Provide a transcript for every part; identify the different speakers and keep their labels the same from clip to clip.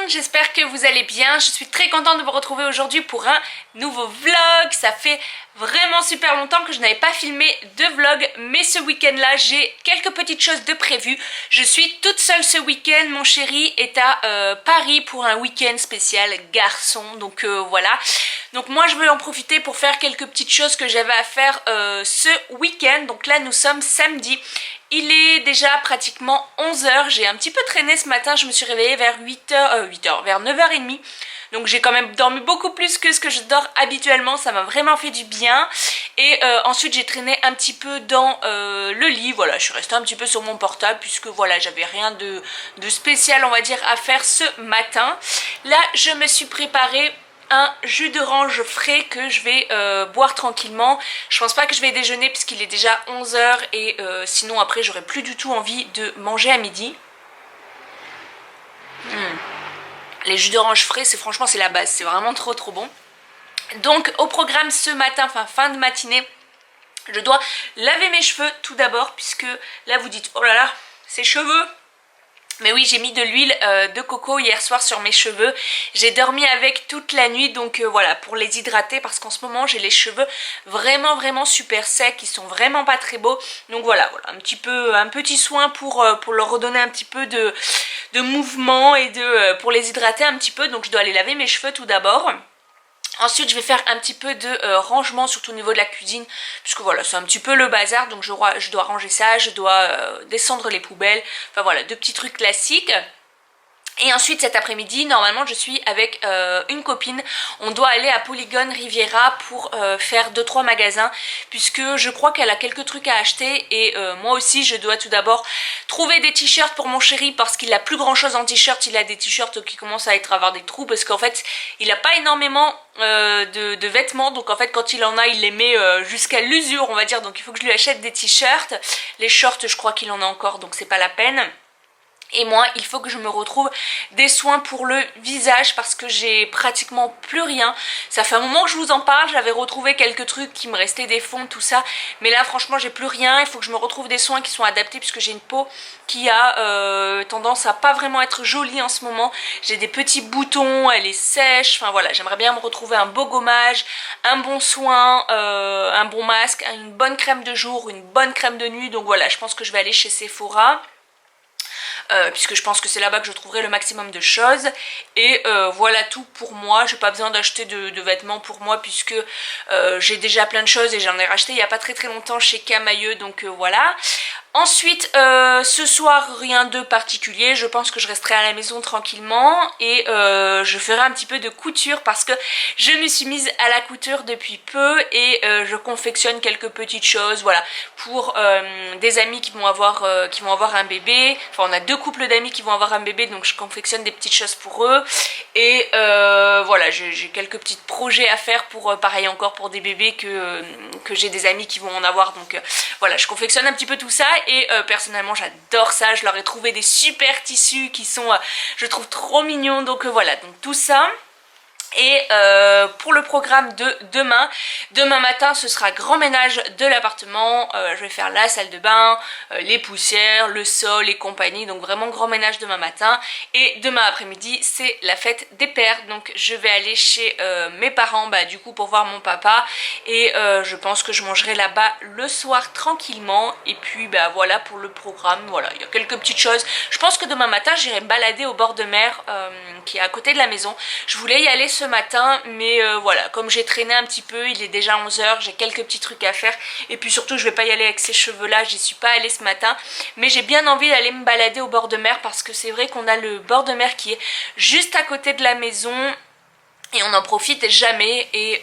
Speaker 1: monde, j'espère que vous allez bien. Je suis très contente de vous retrouver aujourd'hui pour un nouveau vlog. Ça fait vraiment super longtemps que je n'avais pas filmé de vlog, mais ce week-end là j'ai quelques petites choses de prévues. Je suis toute seule ce week-end, mon chéri est à Paris pour un week-end spécial garçon, donc voilà. Donc moi je vais en profiter pour faire quelques petites choses que j'avais à faire ce week-end. Donc là nous sommes samedi. Il est déjà pratiquement 11 h, j'ai un petit peu traîné ce matin, je me suis réveillée vers 8h, vers 9h30. Donc j'ai quand même dormi beaucoup plus que ce que je dors habituellement, ça m'a vraiment fait du bien. Et ensuite j'ai traîné un petit peu dans le lit, voilà, je suis restée un petit peu sur mon portable puisque voilà, j'avais rien de spécial on va dire à faire ce matin. Là je me suis préparée un jus d'orange frais que je vais boire tranquillement. Je pense pas que je vais déjeuner puisqu'il est déjà 11 h et sinon après j'aurai plus du tout envie de manger à midi. Les jus d'orange frais, franchement c'est la base, c'est vraiment trop bon. Donc au programme ce matin, enfin fin de matinée, je dois laver mes cheveux tout d'abord puisque là vous dites oh là là, ces cheveux. Mais oui, j'ai mis de l'huile de coco hier soir sur mes cheveux. J'ai dormi avec toute la nuit, donc voilà, pour les hydrater parce qu'en ce moment j'ai les cheveux vraiment super secs, ils sont vraiment pas très beaux. Donc voilà, un petit soin pour leur redonner un petit peu de mouvement et pour les hydrater un petit peu. Donc je dois aller laver mes cheveux tout d'abord. Ensuite je vais faire un petit peu de rangement surtout au niveau de la cuisine puisque voilà c'est un petit peu le bazar, donc je dois ranger ça, je dois descendre les poubelles, enfin voilà, deux petits trucs classiques. Et ensuite cet après-midi, normalement je suis avec une copine, on doit aller à Polygone Riviera pour faire 2-3 magasins puisque je crois qu'elle a quelques trucs à acheter et moi aussi je dois tout d'abord trouver des t-shirts pour mon chéri parce qu'il a plus grand chose en t-shirt, il a des t-shirts qui commencent à avoir des trous parce qu'en fait il a pas énormément de vêtements, donc en fait quand il en a il les met jusqu'à l'usure on va dire, donc il faut que je lui achète des t-shirts. Les shorts je crois qu'il en a encore donc c'est pas la peine. Et moi il faut que je me retrouve des soins pour le visage parce que j'ai pratiquement plus rien. Ça fait un moment que je vous en parle, j'avais retrouvé quelques trucs qui me restaient, des fonds, tout ça. Mais là franchement j'ai plus rien, il faut que je me retrouve des soins qui sont adaptés puisque j'ai une peau qui a tendance à pas vraiment être jolie en ce moment. J'ai des petits boutons, elle est sèche, enfin voilà, j'aimerais bien me retrouver un beau gommage, un bon soin, un bon masque, une bonne crème de jour, une bonne crème de nuit. Donc voilà, je pense que je vais aller chez Sephora. Puisque je pense que c'est là-bas que je trouverai le maximum de choses. Et voilà tout pour moi, j'ai pas besoin d'acheter de vêtements pour moi puisque j'ai déjà plein de choses et j'en ai racheté il n'y a pas très longtemps chez Camailleux, donc voilà. Ensuite ce soir rien de particulier, je pense que je resterai à la maison tranquillement et je ferai un petit peu de couture parce que je me suis mise à la couture depuis peu et je confectionne quelques petites choses, voilà, pour des amis qui vont avoir un bébé. Enfin on a deux couples d'amis qui vont avoir un bébé, donc je confectionne des petites choses pour eux et voilà, j'ai quelques petits projets à faire pour pareil encore pour des bébés que j'ai des amis qui vont en avoir, donc voilà, je confectionne un petit peu tout ça. Et personnellement j'adore ça, je leur ai trouvé des super tissus qui sont je trouve trop mignons, donc voilà, donc tout ça. Et pour le programme de demain matin ce sera grand ménage de l'appartement, je vais faire la salle de bain, les poussières, le sol et compagnie, donc vraiment grand ménage demain matin. Et demain après-midi c'est la fête des pères, donc je vais aller chez mes parents du coup pour voir mon papa et je pense que je mangerai là-bas le soir tranquillement. Et puis voilà pour le programme, voilà, il y a quelques petites choses. Je pense que demain matin j'irai me balader au bord de mer qui est à côté de la maison. Je voulais y aller ce matin mais voilà, comme j'ai traîné un petit peu, il est déjà 11 h, j'ai quelques petits trucs à faire et puis surtout je vais pas y aller avec ces cheveux là, j'y suis pas allée ce matin, mais j'ai bien envie d'aller me balader au bord de mer parce que c'est vrai qu'on a le bord de mer qui est juste à côté de la maison et on n'en profite jamais et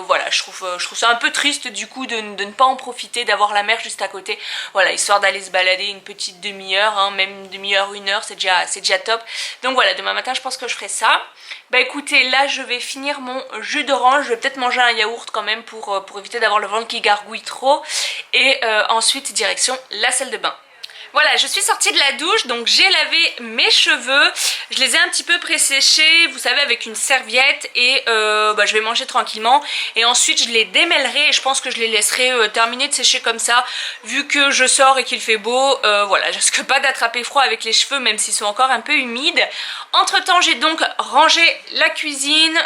Speaker 1: voilà, je trouve ça un peu triste du coup de ne pas en profiter, d'avoir la mer juste à côté, voilà, histoire d'aller se balader une petite demi-heure, hein, même une demi-heure, une heure, c'est déjà top. Donc voilà, demain matin je pense que je ferai ça. Écoutez, là je vais finir mon jus d'orange, je vais peut-être manger un yaourt quand même pour éviter d'avoir le ventre qui gargouille trop et ensuite direction la salle de bain. Voilà, je suis sortie de la douche, donc j'ai lavé mes cheveux. Je les ai un petit peu pré-séchés, vous savez, avec une serviette. Et je vais manger tranquillement. Et ensuite, je les démêlerai et je pense que je les laisserai terminer de sécher comme ça. Vu que je sors et qu'il fait beau, voilà, je risque pas d'attraper froid avec les cheveux, même s'ils sont encore un peu humides. Entre temps, j'ai donc rangé la cuisine.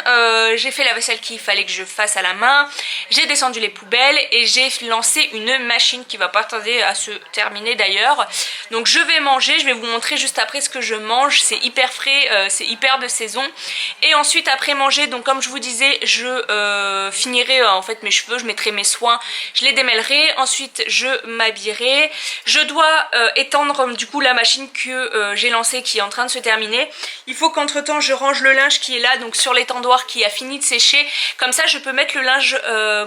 Speaker 1: J'ai fait la vaisselle qu'il fallait que je fasse à la main. J'ai descendu les poubelles et j'ai lancé une machine qui va pas tarder à se terminer d'ailleurs. Donc je vais manger, je vais vous montrer juste après ce que je mange. C'est hyper frais, c'est hyper de saison. Et ensuite après manger, donc comme je vous disais, je finirai en fait mes cheveux, je mettrai mes soins, je les démêlerai. Ensuite je m'habillerai. Je dois étendre du coup la machine que j'ai lancée qui est en train de se terminer. Il faut qu'entre temps je range le linge qui est là, donc sur l'étendoir qui a fini de sécher. Comme ça je peux mettre le linge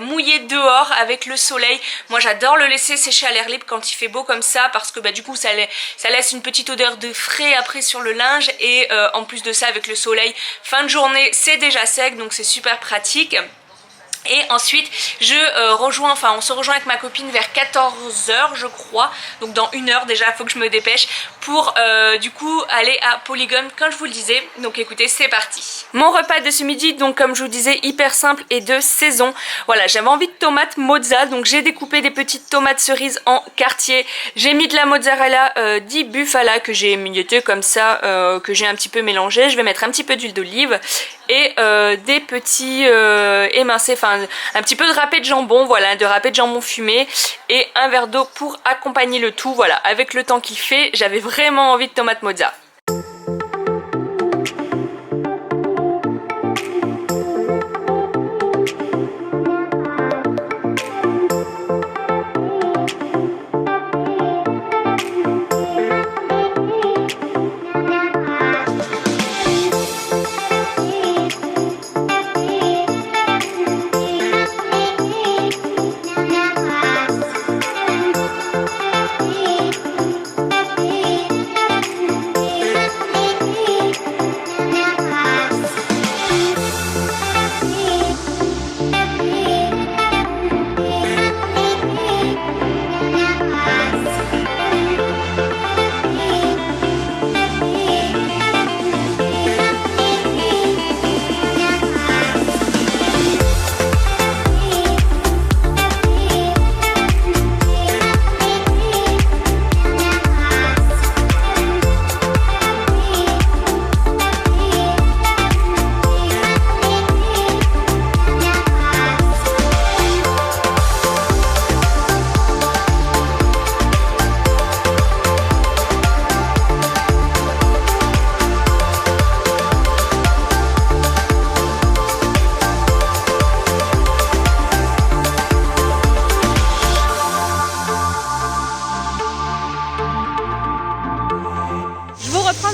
Speaker 1: mouillé dehors avec le soleil. Moi j'adore le laisser sécher à l'air libre quand il fait beau comme ça, parce que du coup ça laisse une petite odeur de frais après sur le linge. Et en plus de ça, avec le soleil, fin de journée c'est déjà sec, donc c'est super pratique. Et ensuite on se rejoint avec ma copine vers 14 h je crois. Donc dans 1 heure déjà, il faut que je me dépêche pour du coup aller à Polygone comme je vous le disais. Donc écoutez, c'est parti. Mon repas de ce midi, donc comme je vous disais, hyper simple et de saison. Voilà, j'avais envie de tomates mozza, donc j'ai découpé des petites tomates cerises en quartier. J'ai mis de la mozzarella di bufala que j'ai émiettée comme ça, que j'ai un petit peu mélangé. Je vais mettre un petit peu d'huile d'olive et des petits émincés, enfin un petit peu de râpé de jambon, voilà, de râpé de jambon fumé et un verre d'eau pour accompagner le tout. Voilà, avec le temps qu'il fait, j'avais vraiment envie de tomate mozza.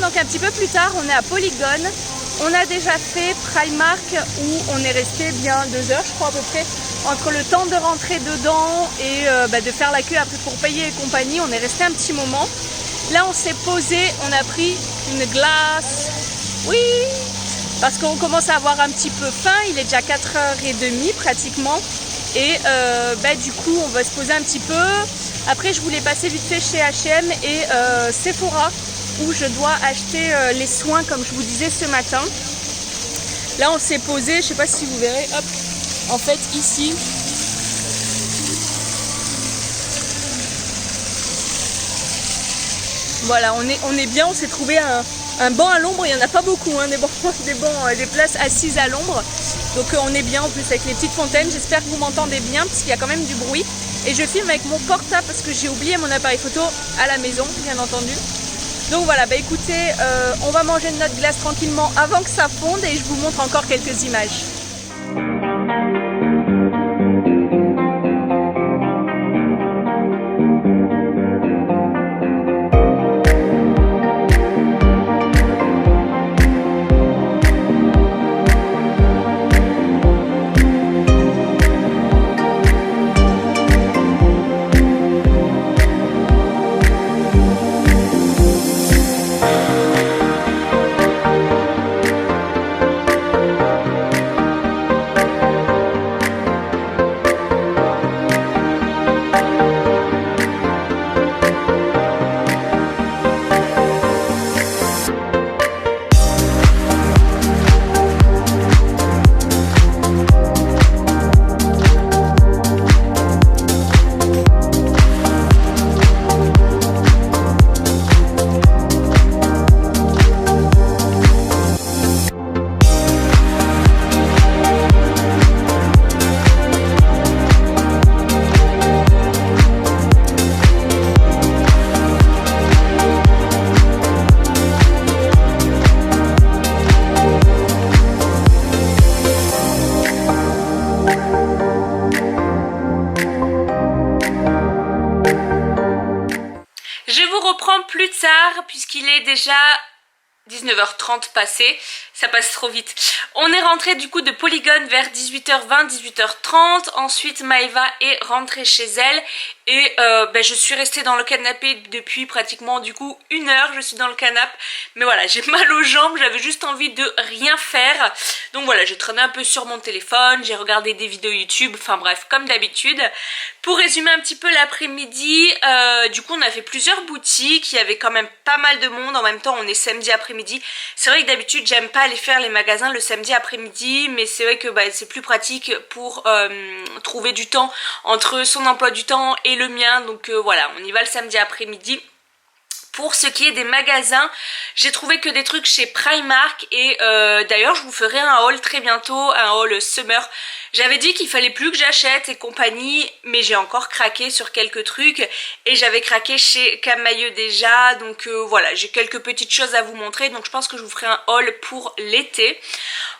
Speaker 1: Donc un petit peu plus tard, on est à Polygone. On a déjà fait Primark où on est resté bien 2 heures je crois à peu près. Entre le temps de rentrer dedans et de faire la queue après pour payer et compagnie, on est resté un petit moment. Là on s'est posé, on a pris une glace. Oui, parce qu'on commence à avoir un petit peu faim, il est déjà 4h30 pratiquement. Et du coup on va se poser un petit peu. Après je voulais passer vite fait chez H&M et Sephora, où je dois acheter les soins comme je vous disais ce matin. Là on s'est posé, je sais pas si vous verrez, hop, en fait ici, voilà, on est bien, on s'est trouvé un banc à l'ombre. Il n'y en a pas beaucoup, hein, des places assises à l'ombre. Donc on est bien en plus avec les petites fontaines. J'espère que vous m'entendez bien parce qu'il y a quand même du bruit. Et je filme avec mon portable parce que j'ai oublié mon appareil photo à la maison, bien entendu. Donc voilà, écoutez, on va manger notre glace tranquillement avant que ça fonde et je vous montre encore quelques images. puisqu'il est déjà 19h30 passé, ça passe trop vite. On est rentré du coup de Polygone vers 18h20, 18h30. Ensuite Maëva est rentrée chez elle et je suis restée dans le canapé depuis pratiquement du coup 1 heure. Je suis dans le canapé, mais voilà, j'ai mal aux jambes, j'avais juste envie de rien faire. Donc voilà, j'ai traîné un peu sur mon téléphone, j'ai regardé des vidéos YouTube, enfin bref, comme d'habitude. Pour résumer un petit peu l'après-midi, du coup on a fait plusieurs boutiques, il y avait quand même pas mal de monde. En même temps on est samedi après-midi. C'est vrai que d'habitude j'aime pas aller faire les magasins le samedi après-midi, mais c'est vrai que c'est plus pratique pour trouver du temps entre son emploi du temps et le mien. Donc voilà, on y va le samedi après-midi. Pour ce qui est des magasins, j'ai trouvé que des trucs chez Primark et d'ailleurs je vous ferai un haul très bientôt, un haul summer. J'avais dit qu'il fallait plus que j'achète et compagnie, mais j'ai encore craqué sur quelques trucs et j'avais craqué chez Camailleux déjà, donc voilà, j'ai quelques petites choses à vous montrer, donc je pense que je vous ferai un haul pour l'été.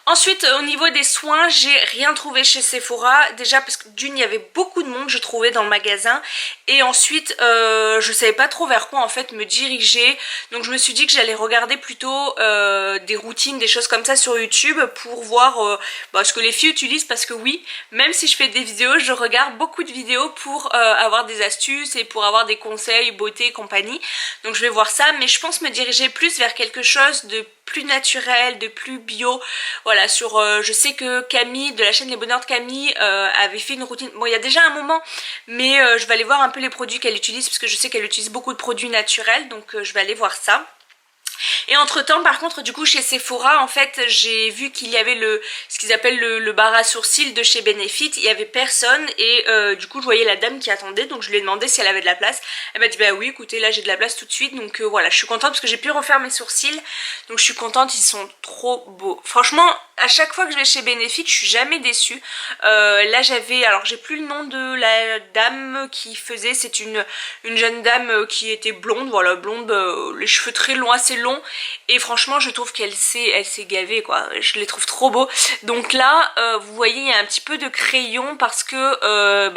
Speaker 1: Ensuite, au niveau des soins, j'ai rien trouvé chez Sephora. Déjà parce que d'une, il y avait beaucoup de monde, je trouvais, dans le magasin. Et ensuite, je savais pas trop vers quoi en fait me diriger. Donc je me suis dit que j'allais regarder plutôt des routines, des choses comme ça sur YouTube pour voir ce que les filles utilisent. Parce que oui, même si je fais des vidéos, je regarde beaucoup de vidéos pour avoir des astuces et pour avoir des conseils, beauté et compagnie. Donc je vais voir ça, mais je pense me diriger plus vers quelque chose de plus naturel, de plus bio. Voilà, sur je sais que Camille de la chaîne Les Bonheurs de Camille avait fait une routine, bon il y a déjà un moment, mais je vais aller voir un peu les produits qu'elle utilise parce que je sais qu'elle utilise beaucoup de produits naturels, donc je vais aller voir ça. Et entre temps par contre du coup chez Sephora en fait j'ai vu qu'il y avait ce qu'ils appellent le bar à sourcils de chez Benefit. Il y avait personne et du coup je voyais la dame qui attendait, donc je lui ai demandé si elle avait de la place. Elle m'a dit bah oui écoutez là j'ai de la place tout de suite, donc voilà, je suis contente parce que j'ai pu refaire mes sourcils, donc je suis contente, ils sont trop beaux. Franchement à chaque fois que je vais chez Benefit je suis jamais déçue. Là j'avais, alors j'ai plus le nom de la dame qui faisait, c'est une jeune dame qui était blonde, voilà blonde, les cheveux très longs, assez longs, et franchement je trouve qu'elle s'est gavée quoi, je les trouve trop beaux. Donc là vous voyez il y a un petit peu de crayon parce que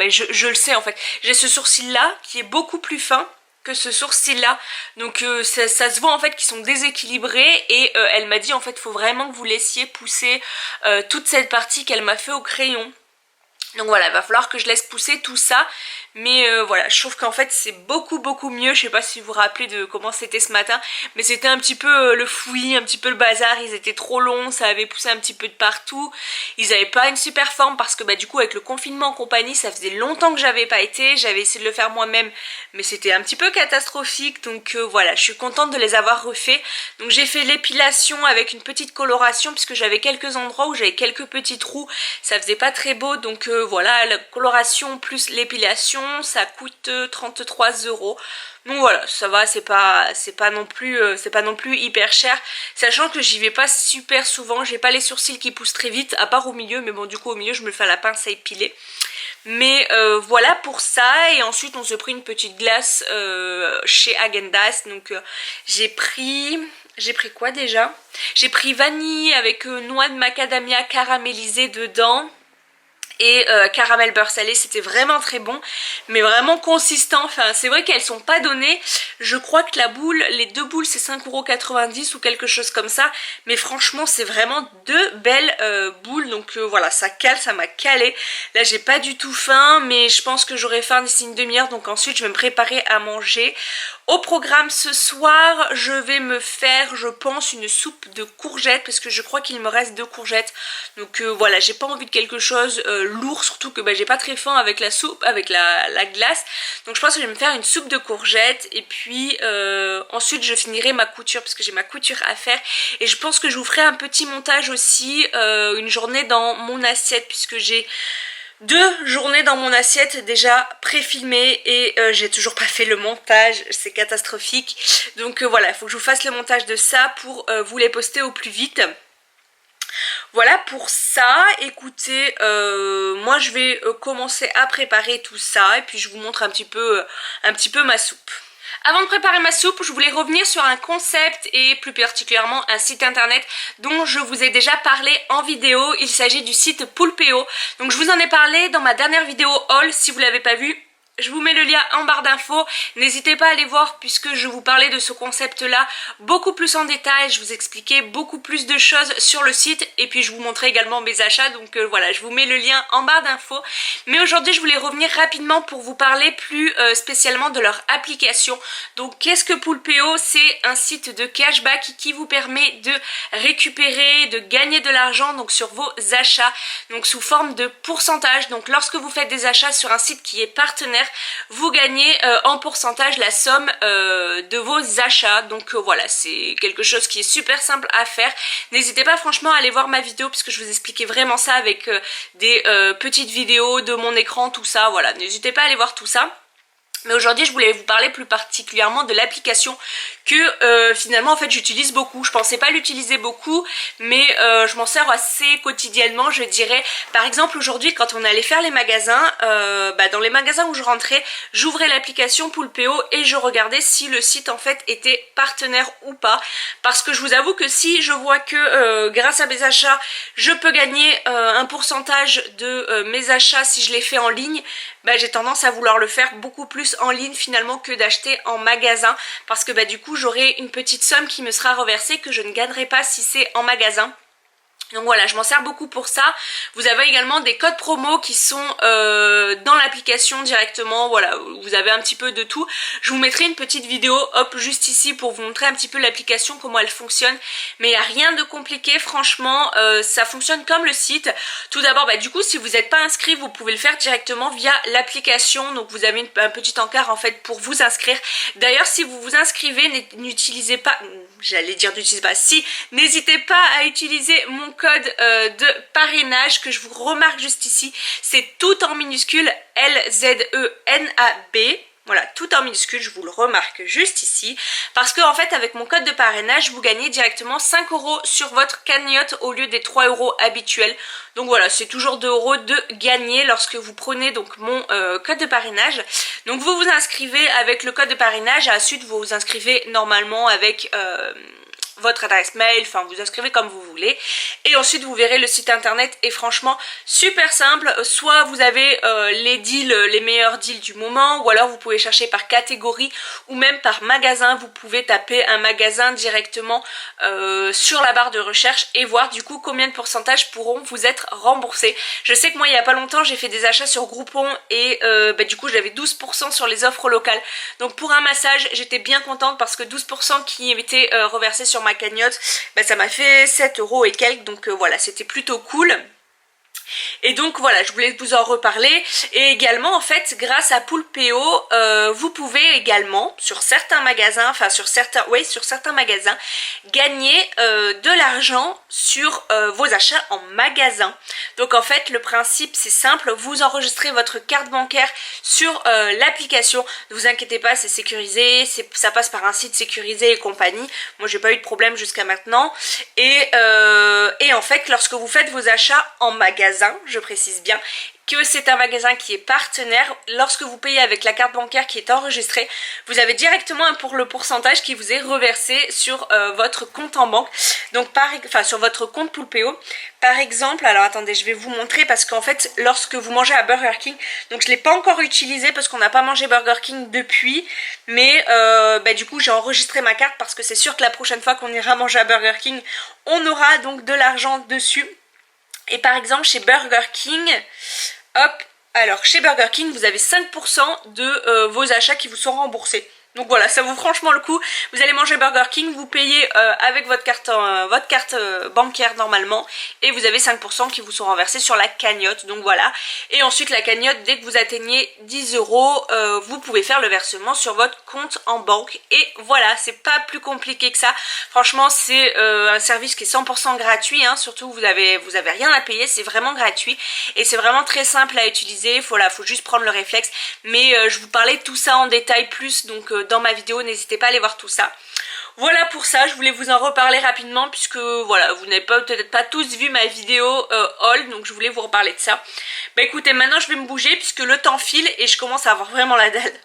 Speaker 1: je le sais en fait, j'ai ce sourcil là qui est beaucoup plus fin que ce sourcil là, donc ça se voit en fait qu'ils sont déséquilibrés et elle m'a dit en fait faut vraiment que vous laissiez pousser toute cette partie qu'elle m'a fait au crayon. Donc voilà, il va falloir que je laisse pousser tout ça. Mais voilà, je trouve qu'en fait c'est beaucoup mieux. Je sais pas si vous vous rappelez de comment c'était ce matin, mais c'était un petit peu le fouillis, un petit peu le bazar. Ils étaient trop longs, ça avait poussé un petit peu de partout. Ils avaient pas une super forme parce que du coup avec le confinement en compagnie, ça faisait longtemps que j'avais pas été. J'avais essayé de le faire moi-même, mais c'était un petit peu catastrophique. Donc voilà, je suis contente de les avoir refaits. Donc j'ai fait l'épilation avec une petite coloration puisque j'avais quelques endroits où j'avais quelques petits trous. Ça faisait pas très beau, donc voilà, la coloration plus l'épilation, ça coûte 33 €. Donc voilà, ça va, c'est pas non plus hyper cher, sachant que j'y vais pas super souvent, j'ai pas les sourcils qui poussent très vite, à part au milieu, mais bon du coup au milieu je me le fais à la pince à épiler. Mais voilà pour ça. Et ensuite on se prit une petite glace chez Häagen-Dazs. Donc j'ai pris quoi déjà? J'ai pris vanille avec noix de macadamia caramélisée dedans et caramel beurre salé. C'était vraiment très bon, mais vraiment consistant. Enfin c'est vrai qu'elles sont pas données, je crois que la boule, les deux boules c'est 5,90 € ou quelque chose comme ça, mais franchement c'est vraiment deux belles boules. Donc voilà, ça cale, ça m'a calé. Là j'ai pas du tout faim, mais je pense que j'aurai faim d'ici une demi-heure, donc ensuite je vais me préparer à manger. Au programme ce soir, je vais me faire, je pense, une soupe de courgettes parce que je crois qu'il me reste 2 courgettes. Donc voilà, j'ai pas envie de quelque chose lourd, surtout que j'ai pas très faim avec la soupe, avec la glace. Donc je pense que je vais me faire une soupe de courgettes et puis ensuite je finirai ma couture parce que j'ai ma couture à faire. Et je pense que je vous ferai un petit montage aussi, une journée dans mon assiette, puisque j'ai 2 journées dans mon assiette déjà pré-filmées et j'ai toujours pas fait le montage, c'est catastrophique. Donc voilà, il faut que je vous fasse le montage de ça pour vous les poster au plus vite. Voilà pour ça. Écoutez, moi je vais commencer à préparer tout ça et puis je vous montre un petit peu ma soupe. Avant de préparer ma soupe, je voulais revenir sur un concept et plus particulièrement un site internet dont je vous ai déjà parlé en vidéo. Il s'agit du site Poulpeo. Donc je vous en ai parlé dans ma dernière vidéo haul. Si vous ne l'avez pas vu, Je vous mets le lien en barre d'infos, n'hésitez pas à aller voir puisque je vous parlais de ce concept là beaucoup plus en détail, je vous expliquais beaucoup plus de choses sur le site et puis je vous montrais également mes achats, donc voilà, je vous mets le lien en barre d'infos. Mais aujourd'hui je voulais revenir rapidement pour vous parler plus spécialement de leur application. Donc qu'est-ce que Poolpeo? C'est un site de cashback qui vous permet de récupérer, de gagner de l'argent donc sur vos achats, donc sous forme de pourcentage. Donc lorsque vous faites des achats sur un site qui est partenaire, vous gagnez en pourcentage la somme de vos achats. Donc voilà, c'est quelque chose qui est super simple à faire. N'hésitez pas franchement à aller voir ma vidéo puisque je vous expliquais vraiment ça avec des petites vidéos de mon écran, tout ça. Voilà, n'hésitez pas à aller voir tout ça. Mais aujourd'hui je voulais vous parler plus particulièrement de l'application que finalement en fait j'utilise beaucoup. Je pensais pas l'utiliser beaucoup mais je m'en sers assez quotidiennement je dirais. Par exemple aujourd'hui quand on allait faire les magasins, dans les magasins où je rentrais, j'ouvrais l'application Poolpeo et je regardais si le site en fait était partenaire ou pas. Parce que je vous avoue que si je vois que grâce à mes achats je peux gagner un pourcentage de mes achats si je les fais en ligne, j'ai tendance à vouloir le faire beaucoup plus en ligne finalement que d'acheter en magasin parce que du coup j'aurai une petite somme qui me sera reversée que je ne gagnerai pas si c'est en magasin. Donc voilà, je m'en sers beaucoup pour ça. Vous avez également des codes promo qui sont dans l'application directement. Voilà, vous avez un petit peu de tout. Je vous mettrai une petite vidéo, hop, juste ici pour vous montrer un petit peu l'application, comment elle fonctionne. Mais il n'y a rien de compliqué, franchement, ça fonctionne comme le site. Tout d'abord, du coup, si vous n'êtes pas inscrit, vous pouvez le faire directement via l'application. Donc vous avez un petit encart en fait pour vous inscrire. D'ailleurs, si vous vous inscrivez, n'utilisez pas, j'allais dire n'utilisez pas, si, n'hésitez pas à utiliser mon code de parrainage que je vous remarque juste ici. C'est tout en minuscule, LZENAB. Voilà, tout en minuscule, je vous le remarque juste ici. Parce que en fait, avec mon code de parrainage, vous gagnez directement 5 € sur votre cagnotte au lieu des 3 € habituels. Donc voilà, c'est toujours 2 € de gagner lorsque vous prenez donc mon code de parrainage. Donc vous vous inscrivez avec le code de parrainage et ensuite vous vous inscrivez normalement avec votre adresse mail, enfin vous inscrivez comme vous voulez et ensuite vous verrez le site internet est franchement super simple. Soit vous avez les deals, les meilleurs deals du moment, ou alors vous pouvez chercher par catégorie ou même par magasin. Vous pouvez taper un magasin directement sur la barre de recherche et voir du coup combien de pourcentages pourront vous être remboursés. Je sais que moi il n'y a pas longtemps j'ai fait des achats sur Groupon et du coup j'avais 12% sur les offres locales. Donc pour un massage j'étais bien contente parce que 12% qui étaient reversés sur ma cagnotte, ça m'a fait 7 € et quelques, donc voilà, c'était plutôt cool. Et donc voilà, je voulais vous en reparler. Et également en fait grâce à Poolpeo, vous pouvez également sur certains magasins, sur certains magasins gagner de l'argent sur vos achats en magasin. Donc en fait le principe c'est simple, vous enregistrez votre carte bancaire sur l'application. Ne vous inquiétez pas, c'est sécurisé, ça passe par un site sécurisé et compagnie. Moi j'ai pas eu de problème jusqu'à maintenant. Et en fait lorsque vous faites vos achats en magasin, je précise bien que c'est un magasin qui est partenaire, lorsque vous payez avec la carte bancaire qui est enregistrée, vous avez directement pour le pourcentage qui vous est reversé sur votre compte en banque, donc sur votre compte Poolpeo. Par exemple, alors attendez, je vais vous montrer parce qu'en fait lorsque vous mangez à Burger King, donc je ne l'ai pas encore utilisé parce qu'on n'a pas mangé Burger King depuis, mais du coup j'ai enregistré ma carte parce que c'est sûr que la prochaine fois qu'on ira manger à Burger King, on aura donc de l'argent dessus. Et par exemple chez Burger King, hop, alors chez Burger King vous avez 5% de vos achats qui vous sont remboursés. Donc voilà, ça vaut franchement le coup. Vous allez manger Burger King, vous payez avec votre carte bancaire normalement et vous avez 5% qui vous sont renversés sur la cagnotte. Donc voilà. Et ensuite la cagnotte, dès que vous atteignez 10 €, vous pouvez faire le versement sur votre compte en banque. Et voilà, c'est pas plus compliqué que ça. Franchement, c'est un service qui est 100% gratuit. Hein. Surtout, vous avez rien à payer, c'est vraiment gratuit. Et c'est vraiment très simple à utiliser. Faut juste prendre le réflexe. Mais je vous parlais de tout ça en détail plus, donc dans ma vidéo, n'hésitez pas à aller voir tout ça. Voilà pour ça, je voulais vous en reparler rapidement puisque voilà, vous n'avez peut-être pas tous vu ma vidéo haul, donc je voulais vous reparler de ça. Écoutez, maintenant je vais me bouger puisque le temps file et je commence à avoir vraiment la dalle.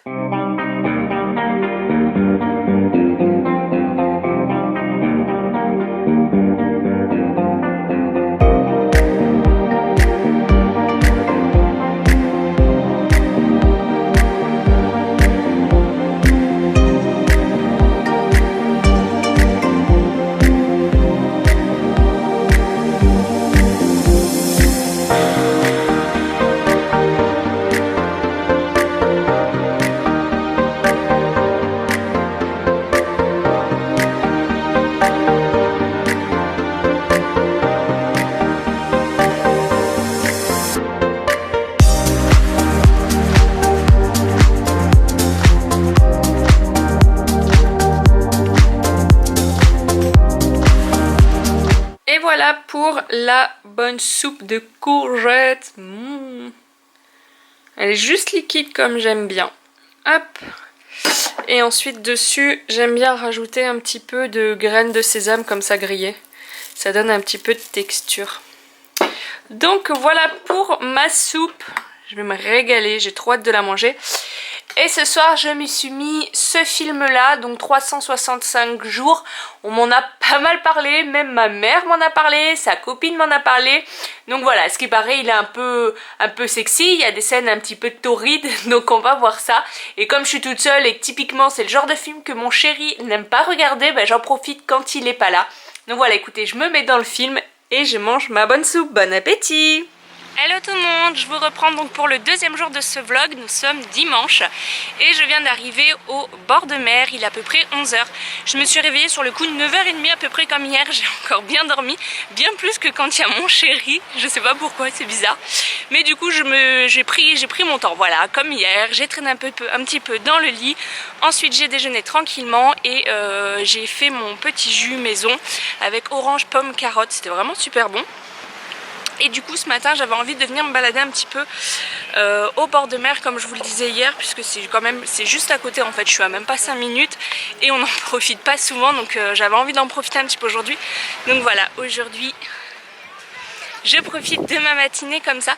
Speaker 1: voilà pour la bonne soupe de courgettes. Elle est juste liquide comme j'aime bien. Hop. Et ensuite dessus, j'aime bien rajouter un petit peu de graines de sésame comme ça grillées. Ça donne un petit peu de texture. Donc voilà pour ma soupe. Je vais me régaler, j'ai trop hâte de la manger. Et ce soir, je me suis mis ce film-là, donc 365 jours. On m'en a pas mal parlé, même ma mère m'en a parlé, sa copine m'en a parlé. Donc voilà, ce qui paraît, il est un peu sexy, il y a des scènes un petit peu torrides, donc on va voir ça. Et comme je suis toute seule et que typiquement c'est le genre de film que mon chéri n'aime pas regarder, ben j'en profite quand il est pas là. Donc voilà, écoutez, je me mets dans le film et je mange ma bonne soupe. Bon appétit! Hello tout le monde, je vous reprends donc pour le deuxième jour de ce vlog. Nous sommes dimanche et je viens d'arriver au bord de mer, il est à peu près 11 h. Je me suis réveillée sur le coup de 9 h 30 à peu près comme hier, j'ai encore bien dormi, bien plus que quand il y a mon chéri, je sais pas pourquoi, c'est bizarre. Mais du coup j'ai pris mon temps, voilà, comme hier, j'ai traîné un petit peu dans le lit. Ensuite j'ai déjeuné tranquillement et j'ai fait mon petit jus maison avec orange, pomme, carotte, c'était vraiment super bon. Et du coup ce matin j'avais envie de venir me balader un petit peu au bord de mer comme je vous le disais hier, puisque c'est juste à côté en fait, je suis à même pas 5 minutes et on n'en profite pas souvent, donc j'avais envie d'en profiter un petit peu aujourd'hui. Donc voilà, aujourd'hui je profite de ma matinée comme ça.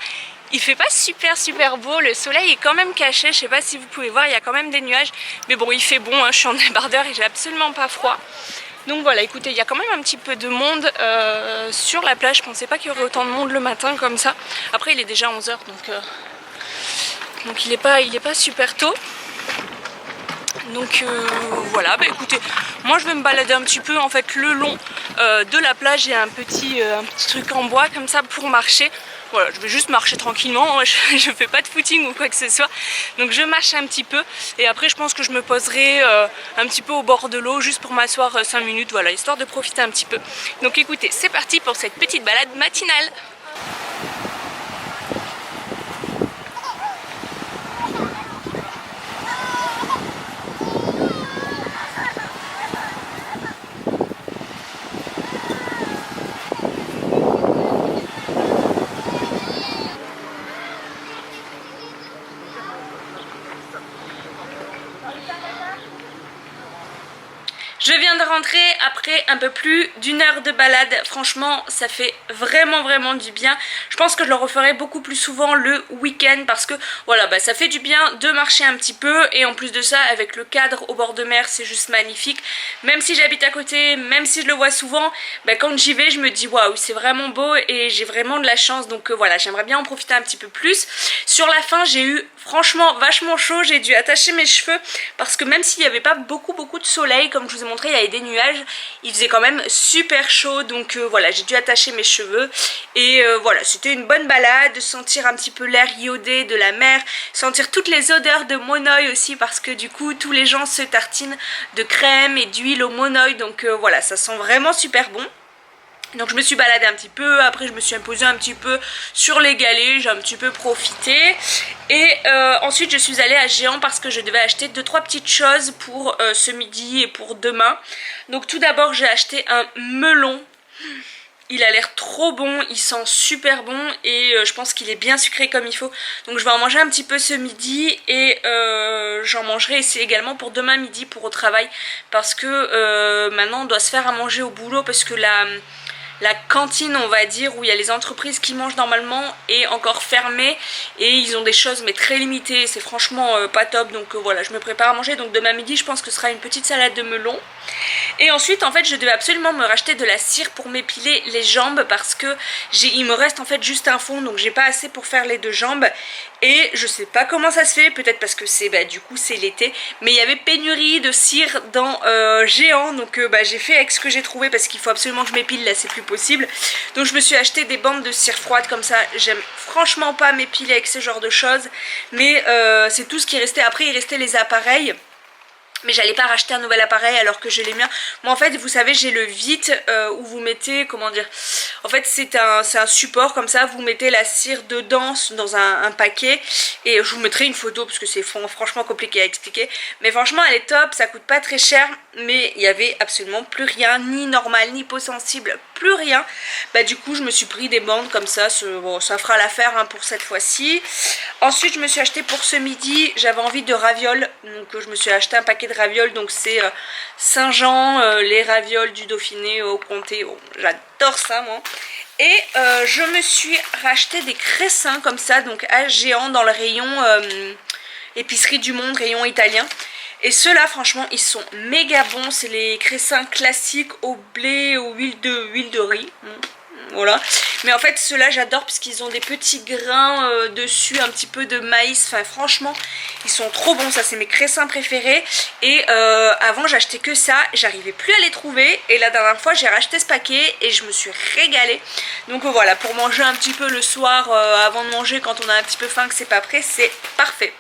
Speaker 1: Il fait pas super beau, le soleil est quand même caché, je sais pas si vous pouvez voir, il y a quand même des nuages, mais bon il fait bon, hein, je suis en débardeur et j'ai absolument pas froid. Donc voilà, écoutez, il y a quand même un petit peu de monde sur la plage. Je pensais pas qu'il y aurait autant de monde le matin comme ça. Après il est déjà 11 h, donc il est pas super tôt. Donc voilà, bah écoutez, moi je vais me balader un petit peu en fait le long de la plage. Il y a un petit truc en bois comme ça pour marcher. Voilà, je vais juste marcher tranquillement, je fais pas de footing ou quoi que ce soit. Donc je marche un petit peu et après je pense que je me poserai un petit peu au bord de l'eau juste pour m'asseoir 5 minutes, voilà, histoire de profiter un petit peu. Donc écoutez, c'est parti pour cette petite balade matinale. Je viens de rentrer après un peu plus d'1 heure de balade. Franchement, ça fait vraiment du bien. Je pense que je le referai beaucoup plus souvent le week-end parce que voilà, bah, ça fait du bien de marcher un petit peu. Et en plus de ça, avec le cadre au bord de mer, c'est juste magnifique. Même si j'habite à côté, même si je le vois souvent, bah, quand j'y vais, je me dis waouh, c'est vraiment beau et j'ai vraiment de la chance. Donc voilà, j'aimerais bien en profiter un petit peu plus. Sur la fin, j'ai eu franchement vachement chaud. J'ai dû attacher mes cheveux parce que même s'il n'y avait pas beaucoup de soleil, comme je vous ai montré, il y avait des nuages, il faisait quand même super chaud, donc voilà, j'ai dû attacher mes cheveux et voilà, c'était une bonne balade, sentir un petit peu l'air iodé de la mer, sentir toutes les odeurs de monoeil aussi parce que du coup tous les gens se tartinent de crème et d'huile au monoeil, donc voilà, ça sent vraiment super bon. Donc je me suis baladée un petit peu, après je me suis imposée un petit peu sur les galets, j'ai un petit peu profité. Et ensuite je suis allée à Géant parce que je devais acheter 2-3 petites choses pour ce midi et pour demain. Donc tout d'abord j'ai acheté un melon. Il a l'air trop bon, il sent super bon et je pense qu'il est bien sucré comme il faut. Donc je vais en manger un petit peu ce midi et j'en mangerai ici également pour demain midi pour au travail. Parce que maintenant on doit se faire à manger au boulot parce que la cantine on va dire où il y a les entreprises qui mangent normalement est encore fermée et ils ont des choses mais très limitées, c'est franchement pas top, donc voilà, je me prépare à manger. Donc demain midi je pense que ce sera une petite salade de melon et ensuite en fait je devais absolument me racheter de la cire pour m'épiler les jambes parce que il me reste en fait juste un fond, donc j'ai pas assez pour faire les 2 jambes et je sais pas comment ça se fait, peut-être parce que c'est du coup c'est l'été, mais il y avait pénurie de cire dans Géant, donc j'ai fait avec ce que j'ai trouvé parce qu'il faut absolument que je m'épile là, c'est plus possible. Donc je me suis acheté des bandes de cire froide comme ça. J'aime franchement pas m'épiler avec ce genre de choses, mais c'est tout ce qui restait. Après il restait les appareils, mais j'allais pas racheter un nouvel appareil alors que j'ai les miens. Moi en fait vous savez j'ai le Vite où vous mettez, comment dire, en fait c'est un support comme ça, vous mettez la cire dedans dans un paquet et je vous mettrai une photo parce que c'est franchement compliqué à expliquer, mais franchement elle est top, ça coûte pas très cher, mais il y avait absolument plus rien, ni normal, ni peau sensible, plus rien. Bah du coup je me suis pris des bandes comme ça, bon, ça fera l'affaire hein, pour cette fois-ci. Ensuite je me suis acheté pour ce midi, j'avais envie de ravioles, donc je me suis acheté un paquet de ravioles, donc c'est Saint-Jean, les ravioles du Dauphiné au comté, oh, j'adore ça moi. Et je me suis racheté des cressins comme ça, donc à géant dans le rayon épicerie du monde, rayon italien. Et ceux-là franchement ils sont méga bons, c'est les cressins classiques au blé, aux huile de riz. Voilà, mais en fait ceux-là j'adore parce qu'ils ont des petits grains dessus, un petit peu de maïs, enfin franchement ils sont trop bons, ça c'est mes cressins préférés. Et avant j'achetais que ça, j'arrivais plus à les trouver et la dernière fois j'ai racheté ce paquet et je me suis régalée. Donc voilà, pour manger un petit peu le soir avant de manger quand on a un petit peu faim que c'est pas prêt, c'est parfait.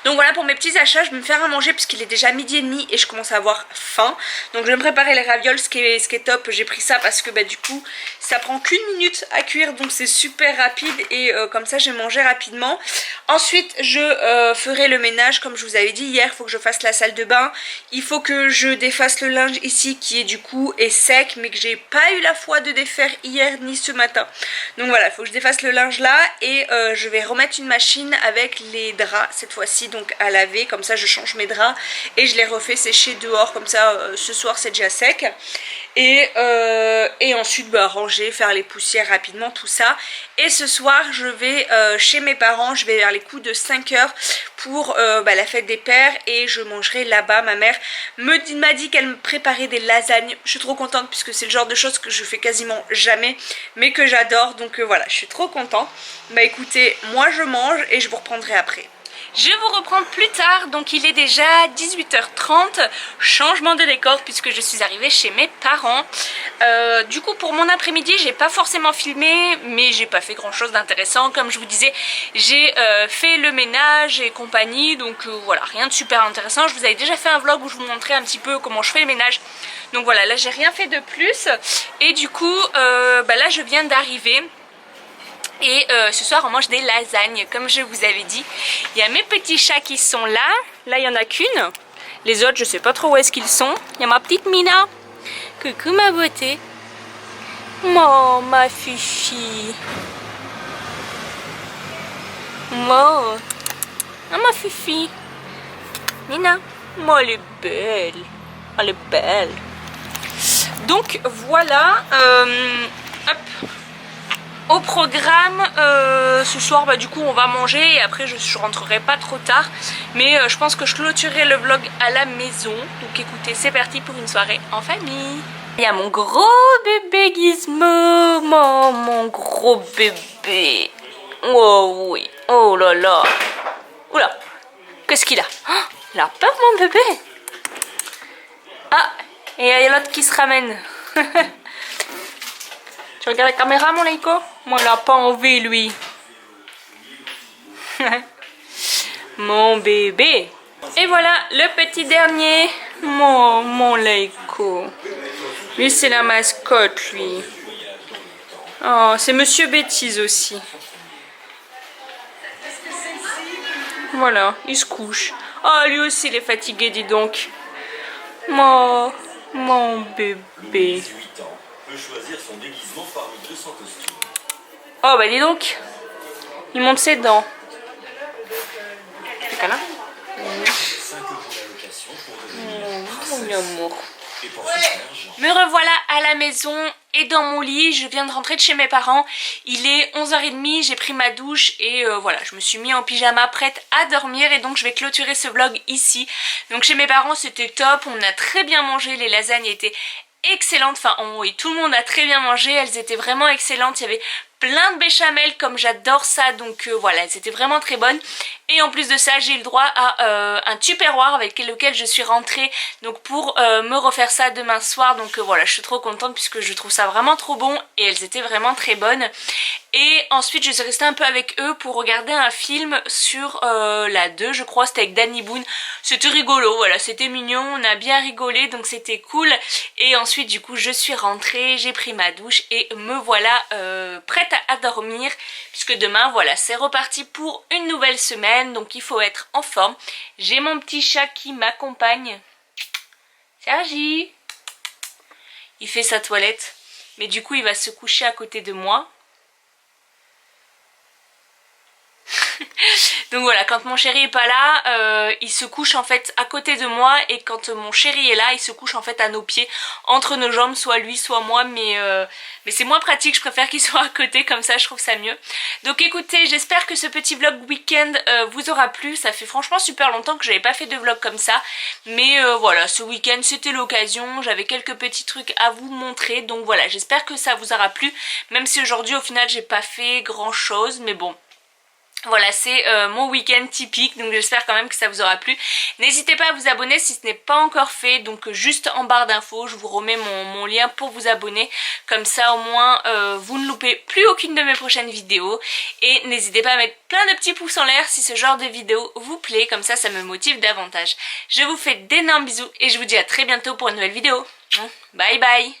Speaker 1: Donc voilà pour mes petits achats, je vais me faire à manger parce qu'il est déjà 12h30 et je commence à avoir faim. Donc je vais me préparer les ravioles, ce qui est top. J'ai pris ça parce que bah, du coup ça prend qu'1 minute à cuire, donc c'est super rapide et comme ça j'ai mangé rapidement. Ensuite je ferai le ménage comme je vous avais dit hier, il faut que je fasse la salle de bain. Il faut que je défasse le linge ici qui est du coup est sec mais que j'ai pas eu la foi de défaire hier ni ce matin. Donc voilà, il faut que je défasse le linge là et je vais remettre une machine avec les draps cette fois-ci, donc à laver, comme ça je change mes draps et je les refais sécher dehors, comme ça ce soir c'est déjà sec. Et ensuite bah, ranger, faire les poussières rapidement, tout ça. Et ce soir je vais chez mes parents, je vais vers les coups de 5h pour bah, la fête des pères et je mangerai là-bas. Ma mère m'a dit qu'elle me préparait des lasagnes, je suis trop contente puisque c'est le genre de choses que je fais quasiment jamais mais que j'adore, donc voilà, je suis trop contente. Bah écoutez, moi je mange et je vous reprendrai après. Je vous reprends plus tard, donc il est déjà 18h30, changement de décor puisque je suis arrivée chez mes parents. Du coup pour mon après-midi j'ai pas forcément filmé, mais j'ai pas fait grand chose d'intéressant. Comme je vous disais, j'ai fait le ménage et compagnie, donc voilà, rien de super intéressant. Je vous avais déjà fait un vlog où je vous montrais un petit peu comment je fais le ménage. Donc voilà, là j'ai rien fait de plus. Et du coup bah là je viens d'arriver. Et ce soir on mange des lasagnes comme je vous avais dit. Il y a mes petits chats qui sont là. Là il n'y en a qu'une. Les autres je sais pas trop où est-ce qu'ils sont. Il y a ma petite Mina. Coucou ma beauté. Oh ma fifi. Oh, oh ma fifi. Mina. Oh elle est belle. Elle est belle. Donc voilà. Hop. Au programme, ce soir bah, du coup on va manger et après je rentrerai pas trop tard. Mais je pense que je clôturerai le vlog à la maison. Donc écoutez, c'est parti pour une soirée en famille. Il y a mon gros bébé Gizmo, mon gros bébé. Oh oui, oh là là. Oula, qu'est-ce qu'il a? Oh, il a peur mon bébé. Ah, et il y a l'autre qui se ramène. Tu regardes la caméra mon Leiko? Moi il a pas envie lui. Mon bébé. Et voilà le petit dernier. Mon Leiko. Lui c'est la mascotte lui. Oh c'est Monsieur Bêtise aussi. Voilà, il se couche. Oh lui aussi il est fatigué dis donc. Mon bébé. Choisir son déguisement parmi 200 costumes. Oh bah dis donc, il monte ses dents. C'est câlin. Mon amour. Me revoilà à la maison et dans mon lit. Je viens de rentrer de chez mes parents. Il est 11h30, j'ai pris ma douche et voilà, je me suis mis en pyjama prête à dormir et donc je vais clôturer ce vlog ici. Donc chez mes parents c'était top, on a très bien mangé, les lasagnes étaient excellentes, enfin oui, tout le monde a très bien mangé, elles étaient vraiment excellentes, il y avait plein de béchamel comme j'adore ça, donc voilà, elles étaient vraiment très bonnes. Et en plus de ça j'ai eu le droit à un tupperware avec lequel je suis rentrée donc pour me refaire ça demain soir, donc voilà, je suis trop contente puisque je trouve ça vraiment trop bon et elles étaient vraiment très bonnes. Et ensuite je suis restée un peu avec eux pour regarder un film sur la 2 je crois, c'était avec Danny Boone. C'était rigolo, voilà, c'était mignon, on a bien rigolé donc c'était cool. Et ensuite du coup je suis rentrée, j'ai pris ma douche et me voilà prête à dormir puisque demain voilà c'est reparti pour une nouvelle semaine, donc il faut être en forme. J'ai mon petit chat qui m'accompagne. Sergi. Il fait sa toilette. Mais du coup, il va se coucher à côté de moi. Donc voilà, quand mon chéri est pas là, il se couche en fait à côté de moi, et quand mon chéri est là, il se couche en fait à nos pieds, entre nos jambes, soit lui soit moi, mais c'est moins pratique, je préfère qu'il soit à côté, comme ça je trouve ça mieux. Donc écoutez, j'espère que ce petit vlog week-end vous aura plu. Ça fait franchement super longtemps que j'avais pas fait de vlog comme ça, mais voilà, ce week-end c'était l'occasion, j'avais quelques petits trucs à vous montrer, donc voilà, j'espère que ça vous aura plu, même si aujourd'hui au final j'ai pas fait grand chose, mais bon. Voilà, c'est mon week-end typique, donc j'espère quand même que ça vous aura plu. N'hésitez pas à vous abonner si ce n'est pas encore fait, donc juste en barre d'infos, je vous remets mon lien pour vous abonner. Comme ça au moins vous ne loupez plus aucune de mes prochaines vidéos. Et n'hésitez pas à mettre plein de petits pouces en l'air si ce genre de vidéo vous plaît, comme ça me motive davantage. Je vous fais d'énormes bisous et je vous dis à très bientôt pour une nouvelle vidéo. Bye bye.